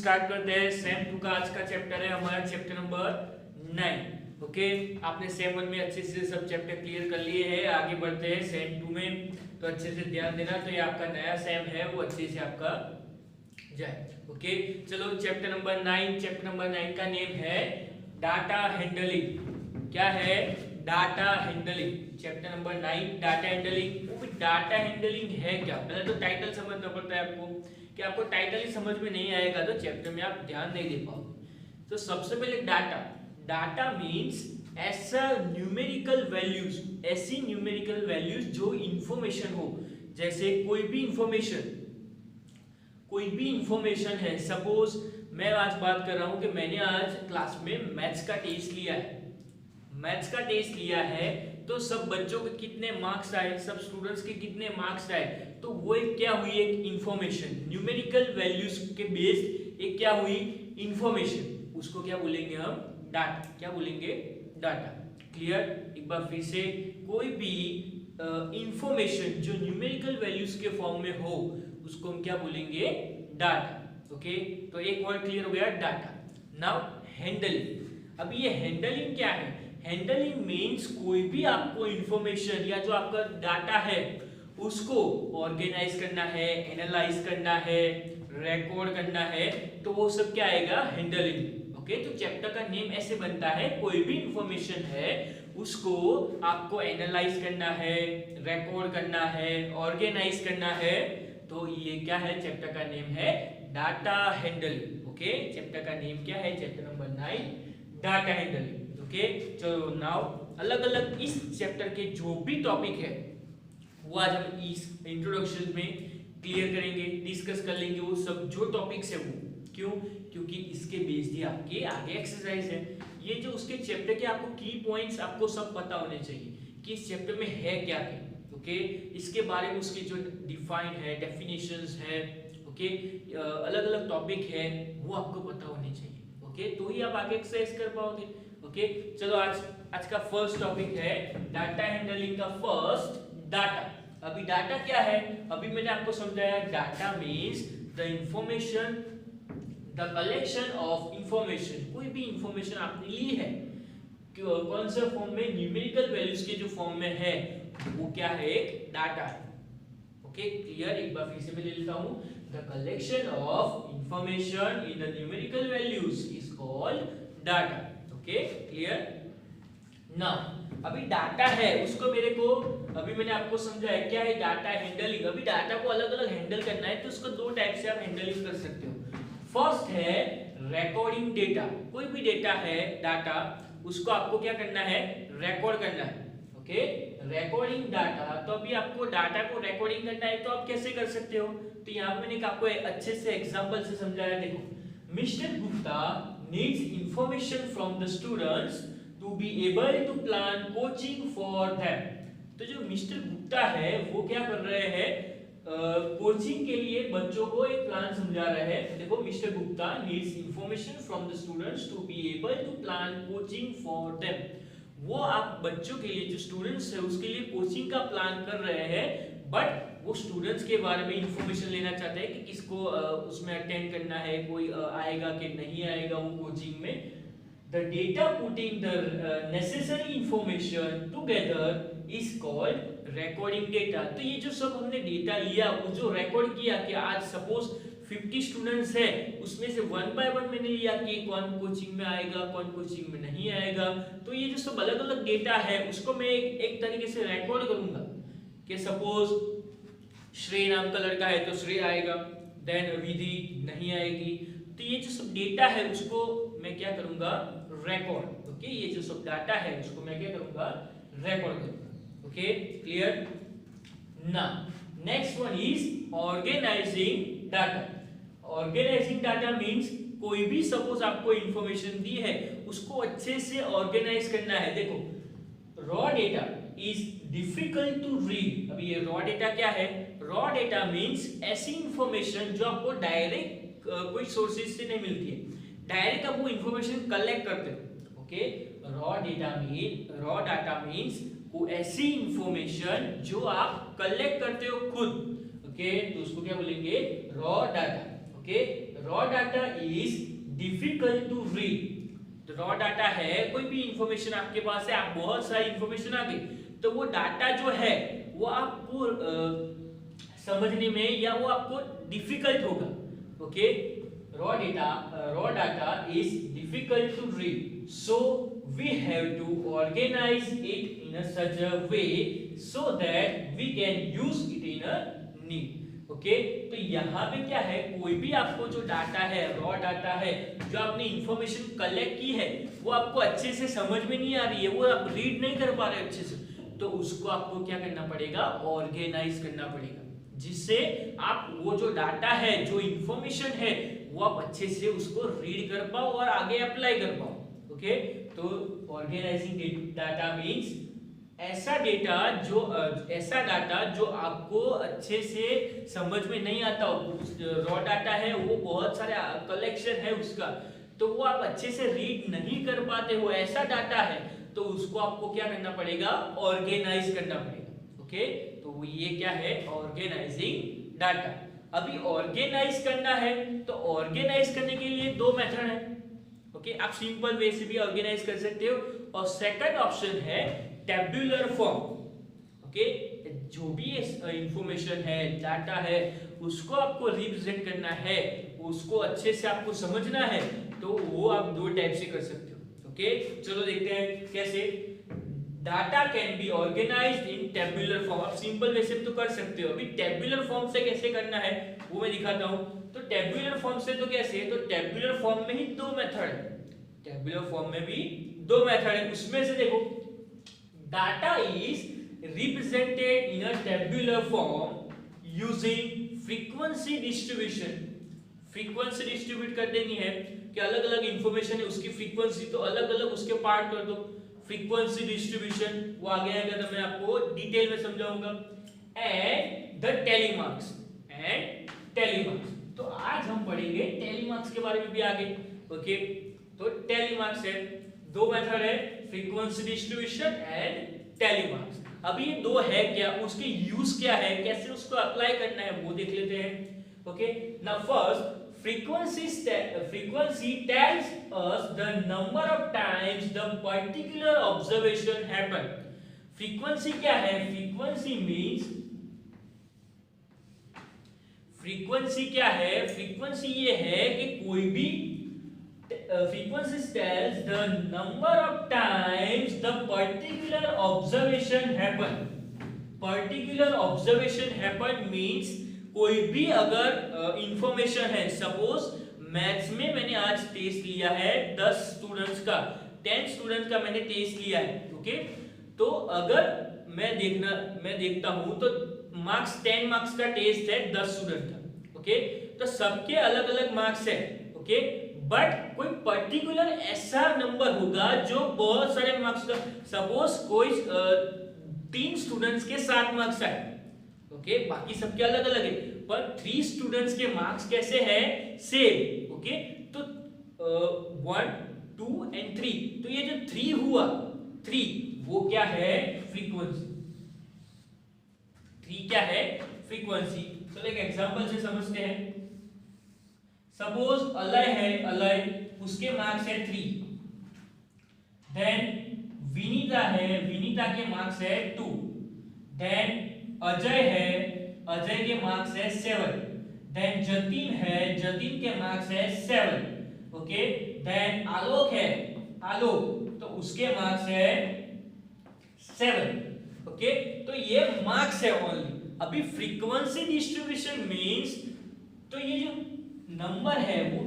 Start करते हैं same 2 का। आज का चैप्टर है हमारा चैप्टर नंबर 9। ओके, आपने सेम 1 में अच्छे से सब चैप्टर क्लियर कर लिए हैं। आगे बढ़ते हैं सेम 2 में, तो अच्छे से ध्यान देना, तो ये आपका नया सेम है वो अच्छे से आपका जाए। ओके, चलो चैप्टर नंबर 9। चैप्टर नंबर 9 का नेम है डाटा हैंडलिंग। क्या है? Data handling. Chapter number 9 data handling. वो डाटा हैंडलिंग है क्या? पहले तो टाइटल समझना पड़ता है आपको, कि आपको टाइटल ही समझ में नहीं आएगा तो चैप्टर में आप ध्यान नहीं दे पाओगे। तो सबसे पहले डाटा मींस ऐसा न्यूमेरिकल वैल्यूज, ऐसी न्यूमेरिकल वैल्यूज जो इंफॉर्मेशन हो। जैसे कोई भी इंफॉर्मेशन है। सपोज मैं आज बात कर रहा हूं कि मैंने आज क्लास में मैथ्स का टेस्ट लिया है, तो सब बच्चों के कितने मार्क्स आए, सब स्टूडेंट्स के कितने मार्क्स आए, तो वो एक क्या हुई, एक इंफॉर्मेशन। न्यूमेरिकल वैल्यूज के बेस्ड एक क्या हुई, इंफॉर्मेशन। उसको क्या बोलेंगे हम? डाटा। क्या बोलेंगे? डाटा। क्लियर? एक बार फिर से, कोई भी इंफॉर्मेशन जो न्यूमेरिकल वैल्यूज के फॉर्म में हो उसको हम क्या बोलेंगे? डाटा। ओके, तो एक वर्ड क्लियर हो गया, डाटा। Now handling. अब ये हैंडलिंग क्या है? हैंडलिंग मीन्स कोई भी आपको इंफॉर्मेशन या जो आपका डाटा है उसको ऑर्गेनाइज करना है, एनालाइज करना है, रिकॉर्ड करना है, तो वो सब क्या आएगा? हैंडलिंग। ओके, तो चैप्टर का नेम ऐसे बनता है, कोई भी इंफॉर्मेशन है उसको आपको एनालाइज करना है, रिकॉर्ड करना है, ऑर्गेनाइज करना है, तो ये क्या है? चैप्टर का नेम है डाटा हैंडलिंग। ओके, चैप्टर का नेम क्या है? Chapter number 9 data handling. Okay, चलो नाउ अलग अलग इस चैप्टर के जो भी टॉपिक है वो आज हम इस इंट्रोडक्शन में क्लियर करेंगे, डिस्कस कर लेंगे वो सब जो टॉपिक्स है वो। क्यों? क्योंकि इसके बेस्ड ही आपके आगे एक्सरसाइज है। ये जो उसके चैप्टर के आपको की पॉइंट्स आपको सब पता होने चाहिए कि इस चैप्टर में है क्या क्या। ओके, इसके बारे में उसके जो डिफाइन है, डेफिनेशंस है, ओके, अलग अलग टॉपिक है, वो आपको पता होने चाहिए। ओके, तो ही आप आगे एक्सरसाइज कर पाओगे। ओके, चलो आज का फर्स्ट टॉपिक है डाटा हैंडलिंग का फर्स्ट, डाटा। अभी डाटा क्या है? अभी मैंने आपको समझाया, data means the information, the collection of information. कोई भी इंफॉर्मेशन आपने ली है, कौन सा फॉर्म में? न्यूमेरिकल वैल्यूज के जो फॉर्म में है वो क्या है? एक डाटा है। Okay, clear? एक बार फिर से मैं ले लेता हूं, the collection of information in the numerical values is called data. Okay, clear? Now अभी डाटा है उसको मेरे को, अभी मैंने आपको समझाया क्या है डाटा हैंडलिंग। अभी डाटा को अलग अलग हैंडल करना है तो उसको दो टाइप से आप हैंडलिंग कर सकते हो। फर्स्ट है रिकॉर्डिंग डेटा। कोई भी डेटा है, डाटा, उसको आपको क्या करना है? रिकॉर्ड करना है। Okay, recording data. तो अभी आपको डाटा को रिकॉर्डिंग करना है तो आप कैसे कर सकते हो? तो यहाँ पे मैंने आपको अच्छे से एग्जांपल से समझाया। देखो, mister Gupta needs information from the students to be able to plan coaching for them. तो जो मिस्टर गुप्ता है वो क्या कर रहे हैं? कोचिंग के लिए बच्चों को एक प्लान समझा रहे हैं। देखो, mister Gupta needs information from the students to be able to plan coaching for them. वो आप बच्चों के लिए, जो स्टूडेंट्स है उसके लिए कोचिंग का प्लान कर रहे हैं, बट वो स्टूडेंट्स के बारे में इंफॉर्मेशन लेना चाहते हैं कि किसको उसमें अटेंड करना है, कोई आएगा कि नहीं आएगा वो कोचिंग में। The data putting the necessary information together is called recording data। तो ये जो सब हमने डेटा लिया, वो जो रिकॉर्ड किया कि आज सपोज 50 स्टूडेंट्स है, उसमें से 1 बाय 1 मैंने लिया कि कौन कोचिंग में आएगा, कौन कोचिंग में नहीं आएगा। तो ये जो सब अलग अलग डेटा है उसको मैं एक तरीके से रिकॉर्ड करूंगा कि सपोज श्रेय नाम का लड़का है तो श्रेय आएगा, देन विधि नहीं आएगी। तो ये जो सब डेटा है उसको मैं क्या करूंगा? रिकॉर्ड। ओके, ये जो सब डाटा है उसको मैं क्या करूंगा? रिकॉर्ड करूंगा। Okay, clear? Now next one is organising data. Organising data means कोई भी सपोज आपको इंफॉर्मेशन दी है उसको अच्छे से ऑर्गेनाइज करना है। देखो, raw data is difficult to read. अभी ये रॉ डेटा क्या है? रॉ डेटा मींस ऐसी इंफॉर्मेशन जो आपको डायरेक्ट कोई सोर्सेज से नहीं मिलती है, डायरेक्ट आप वो इंफॉर्मेशन कलेक्ट करते हो। ओके, रॉ डाटा मींस वो ऐसी इंफॉर्मेशन जो आप कलेक्ट करते हो खुद। ओके, तो उसको क्या बोलेंगे? Raw data. Okay, raw data is difficult to read. तो रॉ डाटा है, कोई भी इंफॉर्मेशन आपके पास है, आप बहुत सारी इंफॉर्मेशन आ गई, तो वो डाटा जो है वो आपको समझने में या वो आपको डिफिकल्ट होगा। Okay, raw data is difficult to read, so we have to organize it in a such a way so that we can use it in a need. Okay, तो यहाँ पे क्या है, कोई भी आपको जो डाटा है, रॉ डाटा है, जो आपने इंफॉर्मेशन कलेक्ट की है, वो आपको अच्छे से समझ में नहीं आ रही है, वो आप रीड नहीं कर पा रहे अच्छे से, तो उसको आपको क्या करना पड़ेगा, ऑर्गेनाइज करना पड़ेगा, जिससे आप वो जो डाटा है, जो इंफॉर्मेशन है, वो आप अच्छे से उसको रीड कर पाओ और आगे अप्लाई कर पाओ। ओके, तो ऑर्गेनाइजिंग डाटा मींस ऐसा डाटा जो आपको अच्छे से समझ में नहीं आता हो, रॉ डाटा है वो बहुत सारे कलेक्शन है उसका, तो वो आप अच्छे से रीड नहीं कर पाते हो, ऐसा डाटा है, तो उसको आपको क्या करना पड़ेगा, ऑर्गेनाइज करना पड़ेगा। ओके, तो ये क्या है, ऑर्गेनाइजिंग डाटा। अभी ऑर्गेनाइज करना है, तो ऑर्गेनाइज करने के लिए दो मेथड है। ओके, आप सिंपल वे से भी ऑर्गेनाइज कर सकते हो, और सेकंड ऑप्शन है टेबुलर फॉर्म। ओके, जो भी इंफॉर्मेशन है, डाटा है, उसको आपको रिप्रेजेंट करना है, उसको अच्छे से आपको समझना है, तो वो आप दो टाइप से कर सकते हो। ओके, चलो देखते हैं कैसे। Data can be organised in tabular form. आप सिंपल वे से तो कर सकते हो, अभी टेबुलर फॉर्म से कैसे करना है वो मैं दिखाता हूं। तो टेबुलर फॉर्म से तो कैसे, तो टेबुलर फॉर्म में ही दो मेथड है, टेबुलर फॉर्म में भी दो मेथड है। उसमें से देखो, data is represented in a tabular form using frequency distribution. Frequency distribute कर देनी है कि अलग अलग इंफॉर्मेशन है, उसकी फ्रीक्वेंसी, तो अलग अलग उसके पार्ट कर दो, फ्रीक्वेंसी डिस्ट्रीब्यूशन, वो आगे आएगा तो मैं आपको डिटेल में समझाऊंगा। एंड द टेलीमार्क्स, तो आज हम पढ़ेंगे टेलीमार्क्स के बारे में भी आगे। ओके, तो टेलीमार्क्स है, दो मेथड है, फ्रीक्वेंसी डिस्ट्रीब्यूशन एंड टेलीमार्क्स। अभी ये दो है क्या, उसके यूज क्या है, कैसे उसको अप्लाई करना है वो देख लेते हैं। Okay, now first, frequency tells us the number of times the particular observation happen. Frequency क्या है, frequency क्या है, frequency ये है कि कोई भी frequency tells the number of times the particular observation happen. Particular observation happen means कोई भी अगर इंफॉर्मेशन है, सपोज मैथ्स में मैंने आज टेस्ट लिया है 10 स्टूडेंट्स का, 10 स्टूडेंट्स का मैंने टेस्ट लिया है। ओके, तो अगर मैं देखता हूं तो मार्क्स 10 मार्क्स का टेस्ट है 10 स्टूडेंट का। ओके, तो सबके अलग अलग मार्क्स है। ओके, बट कोई पर्टिकुलर ऐसा नंबर होगा जो बहुत सारे मार्क्स का, सपोज कोई 3 स्टूडेंट्स के 7 मार्क्स आए। ओके, बाकी सबके अलग अलग है, पर 3 स्टूडेंट्स के मार्क्स कैसे हैं, सेम। ओके, तो 1 2 एंड 3, तो ये जो 3 हुआ, 3 वो क्या है, फ्रीक्वेंसी। 3 क्या है, फ्रीक्वेंसी। चलो एक एग्जांपल से समझते हैं। सपोज अलय है, अलय, उसके मार्क्स है 3, देन विनीता है, विनीता के मार्क्स है 2, देन अजय है, अजय के मार्क्स है 7, देन जतिन है, जतिन के मार्क्स है 7। ओके, देन आलोक है, आलोक, तो उसके मार्क्स है 7। ओके, तो ये मार्क्स है ओनली। अभी फ्रीक्वेंसी डिस्ट्रीब्यूशन मींस, तो ये जो नंबर है वो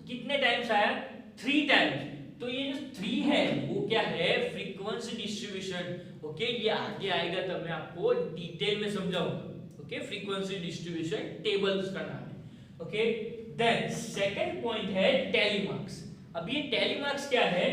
कितने टाइम्स आया, 3 टाइम्स, तो ये जो 3 है वो क्या है, फ्रीक्वेंसी डिस्ट्रीब्यूशन। ओके, ये आगे आएगा तब मैं आपको डिटेल में समझाऊंगा। ओके, फ्रीक्वेंसी डिस्ट्रीब्यूशन टेबल उसका नाम है। ओके, देन सेकंड पॉइंट है टेलीमार्क्स। अब ये टेलीमार्क्स क्या है,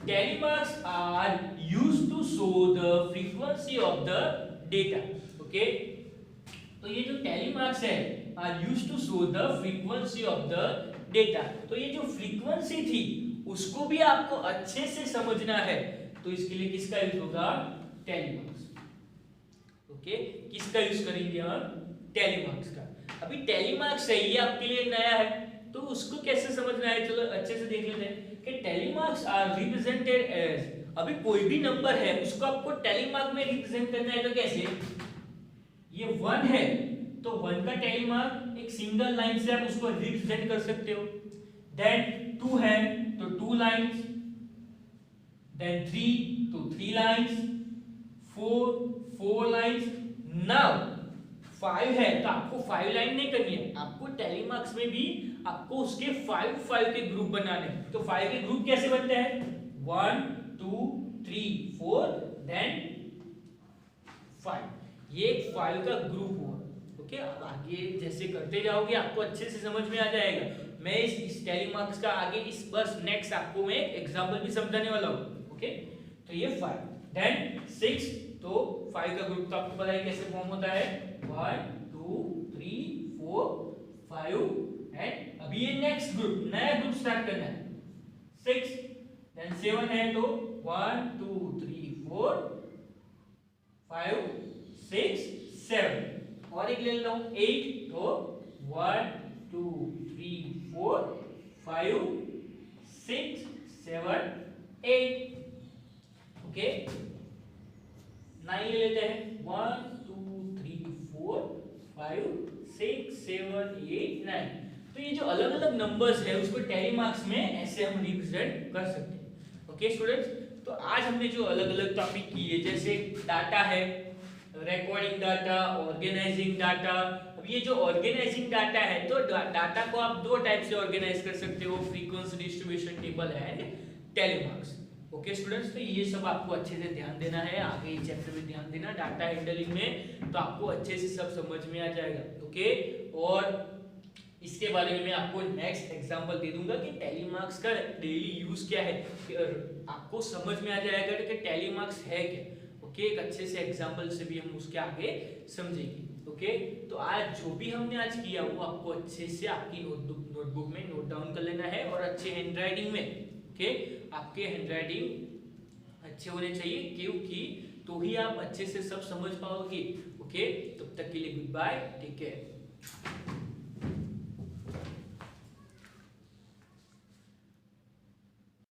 tally marks are used to show the frequency of the data. Okay, तो ये जो टेलीमार्क्स है are used to show the frequency of the data. तो ये जो फ्रीक्वेंसी थी उसको भी आपको अच्छे से समझना है, तो इसके लिए किसका यूज होगा, टेलीमार्क्स। ओके, किसका यूज करेंगे हम, टेलीमार्क्स का। अभी टेलीमार्क्स है, ये आपके लिए नया है, तो उसको कैसे समझना है, चलो अच्छे से देख लेते हैं कि tally marks are represented as, अभी कोई भी नंबर है उसको आपको टैली मार्क में रिप्रेजेंट करना है, तो कैसे, ये 1 है तो 1 का टैली मार्क एक सिंगल लाइन से आप उसको रिप्रेजेंट कर सकते हो, देन 2 है तो 2 लाइंस, देन 3 तो 3 लाइंस, 4 लाइंस, नाउ 5 है तो आपको 5 लाइन नहीं करनी है, आपको टैली मार्क्स में भी आपको उसके 5 के ग्रुप बनाने हैं। तो 5 के ग्रुप कैसे बनते हैं, 1 2 3 4 देन 5, ये एक 5 का ग्रुप हुआ। ओके, अब आगे जैसे करते जाओगे आपको अच्छे से समझ में आ जाएगा। मैं इस टैली मार्क्स का आगे इस बस नेक्स्ट आपको मैं एग्जांपल भी समझाने वाला हूँ। ओके, तो ये 5 देन 6, तो 5 का ग्रुप तो आपको पता है कैसे फॉर्म होता है, 1 2 3 4 5 एंड अभी ये नेक्स्ट ग्रुप, नया ग्रुप स्टार्ट करना है, 6 देन 7 है तो 1 2 3 4 5 6 7, और एक ले लेता हूँ 8, तो 1 2 3 4 5 6 7 8, ओके 9 ले लेते हैं, 1 2 3 4 5 6 7 8 9। तो ये जो अलग अलग नंबर्स है उसको टैली मार्क्स में ऐसे हम रिप्रेजेंट कर सकते हैं। ओके स्टूडेंट्स, तो आज हमने जो अलग अलग टॉपिक किए, जैसे डाटा है, रिकॉर्डिंग डाटा, ऑर्गेनाइजिंग डाटा। अब ये जो ऑर्गेनाइजिंग डाटा है तो डाटा को आप दो टाइप से ऑर्गेनाइज कर सकते हो, frequency distribution table and tally marks. Okay students, तो ये सब आपको अच्छे से ध्यान देना है, आगे चैप्टर में ध्यान देना डाटा हैंडलिंग में, तो आपको अच्छे से सब समझ में आ जाएगा। ओके, और इसके बारे में मैं आपको नेक्स्ट एग्जांपल दे दूंगा कि टैली मार्क्स का डेली यूज क्या है, आपको समझ में आ जाएगा कि टैली मार्क्स है क्या। ओके, एक अच्छे से एग्जांपल से भी हम उसके आगे समझेंगे। ओके, तो आज जो भी हमने आज किया वो आपको अच्छे से आपकी नोटबुक में नोट डाउन कर लेना है, और अच्छे हैंडराइटिंग में। ओके, आपके हैंडराइटिंग अच्छे होने चाहिए, क्योंकि तो ही आप अच्छे से सब समझ पाओगे। ओके, तब तक के लिए गुड बाय, टेक केयर।